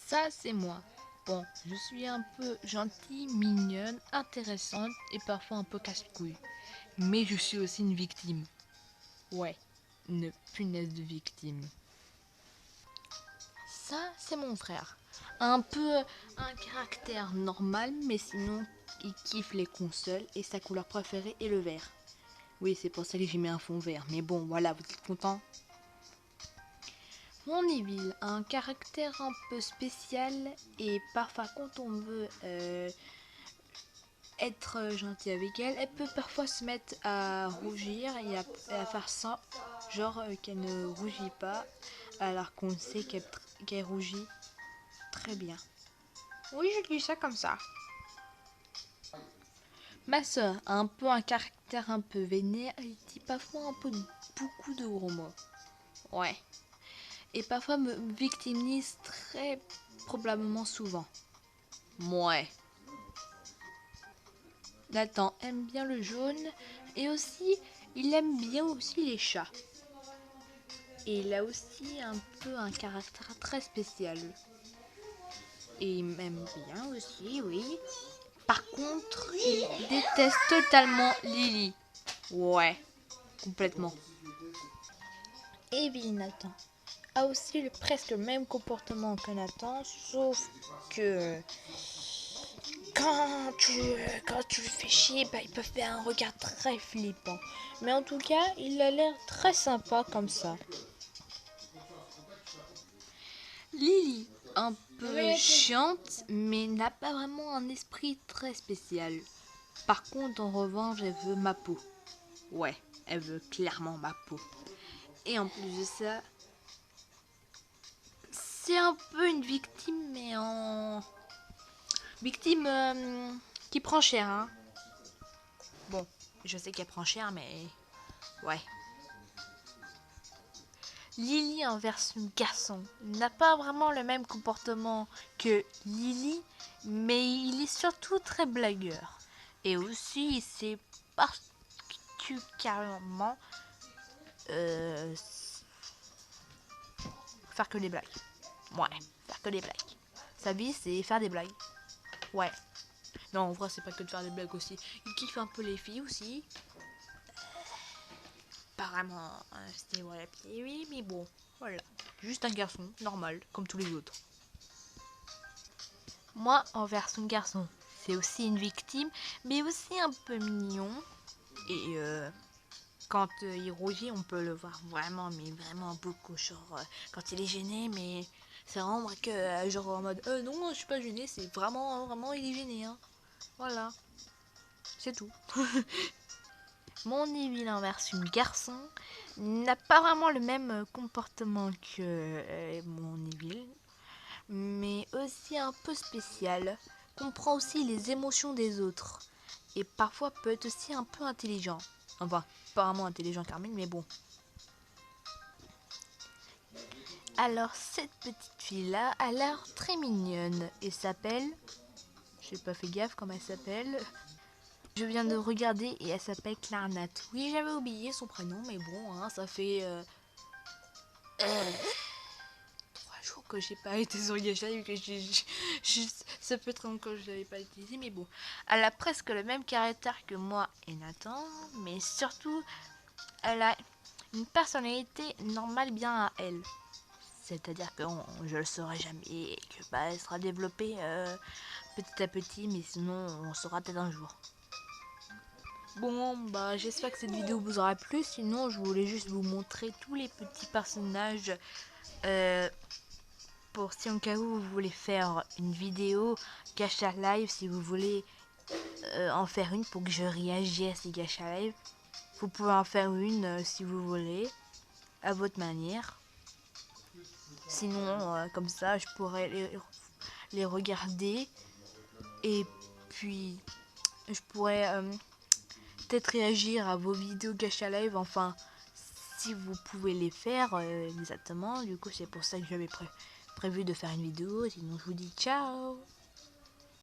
Ça, c'est moi. Bon, je suis un peu gentille, mignonne, intéressante et parfois un peu casse-couille. Mais je suis aussi une victime. Ouais, une punaise de victime. Ça, c'est mon frère. Un peu un caractère normal, mais sinon, il kiffe les consoles et sa couleur préférée est le vert. Oui, c'est pour ça que j'ai mis un fond vert. Mais bon, voilà, vous êtes content? Mon Neville a un caractère un peu spécial et parfois quand on veut être gentil avec elle, elle peut parfois se mettre à rougir et à faire ça, genre qu'elle ne rougit pas alors qu'on sait qu'elle rougit très bien. Oui, je dis ça comme ça. Ma soeur a un peu un caractère un peu vénère et dit parfois beaucoup de gros mots. Ouais. Et parfois me victimise très probablement souvent. Ouais. Nathan aime bien le jaune et aussi il aime bien aussi les chats. Et il a aussi un peu un caractère très spécial. Et il m'aime bien aussi, oui. Par contre, il déteste totalement Lily. Ouais, complètement. Evie Nathan a aussi presque le même comportement que Nathan, sauf que quand tu le fais chier, il peut faire un regard très flippant. Mais en tout cas, il a l'air très sympa comme ça. Lily, un peu chiante, mais n'a pas vraiment un esprit très spécial. Par contre, en revanche, elle veut ma peau. Ouais, elle veut clairement ma peau. Et en plus de ça, c'est un peu une victime, mais en... Victime qui prend cher, hein. Bon, je sais qu'elle prend cher, mais... Ouais. Lily en version garçon n'a pas vraiment le même comportement que Lily, mais il est surtout très blagueur. Et aussi, il sait particulièrement faire que des blagues. Ouais, faire que des blagues. Sa vie, c'est faire des blagues. Ouais. Non, en vrai, c'est pas que de faire des blagues aussi. Il kiffe un peu les filles aussi. Pas vraiment c'était voilà, oui, mais bon, voilà. Juste un garçon, normal, comme tous les autres. Moi, en version garçon, c'est aussi une victime, mais aussi un peu mignon. Et quand il rougit, on peut le voir vraiment, mais vraiment beaucoup. Genre, quand il est gêné, mais c'est vraiment que, genre en mode, non, je suis pas gêné, c'est vraiment, il est gêné, hein. Voilà, c'est tout. Mon Neville en version garçon n'a pas vraiment le même comportement que mon Neville, mais aussi un peu spécial, comprend aussi les émotions des autres et parfois peut être aussi un peu intelligent. Enfin, pas vraiment intelligent Carmine, mais bon. Alors cette petite fille-là a l'air très mignonne et s'appelle... J'ai pas fait gaffe comment elle s'appelle. Je viens de regarder et elle s'appelle Clarnat. Oui, j'avais oublié son prénom, mais bon, hein, ça fait 3 jours que j'ai pas été sur Gacha et que ça fait très longtemps que je l'avais pas utilisé, mais bon. Elle a presque le même caractère que moi et Nathan, mais surtout, elle a une personnalité normale bien à elle. C'est-à-dire que je le saurai jamais et que elle sera développée petit à petit, mais sinon on saura peut-être un jour. Bon, j'espère que cette vidéo vous aura plu. Sinon, je voulais juste vous montrer tous les petits personnages pour si en cas où vous voulez faire une vidéo Gacha Live, si vous voulez en faire une pour que je réagisse à ces Gacha Live. Vous pouvez en faire une si vous voulez, à votre manière. Sinon, comme ça, je pourrais les regarder et puis je pourrais peut-être réagir à vos vidéos Gacha Live, enfin si vous pouvez les faire exactement. Du coup c'est pour ça que j'avais prévu de faire une vidéo. Sinon je vous dis ciao.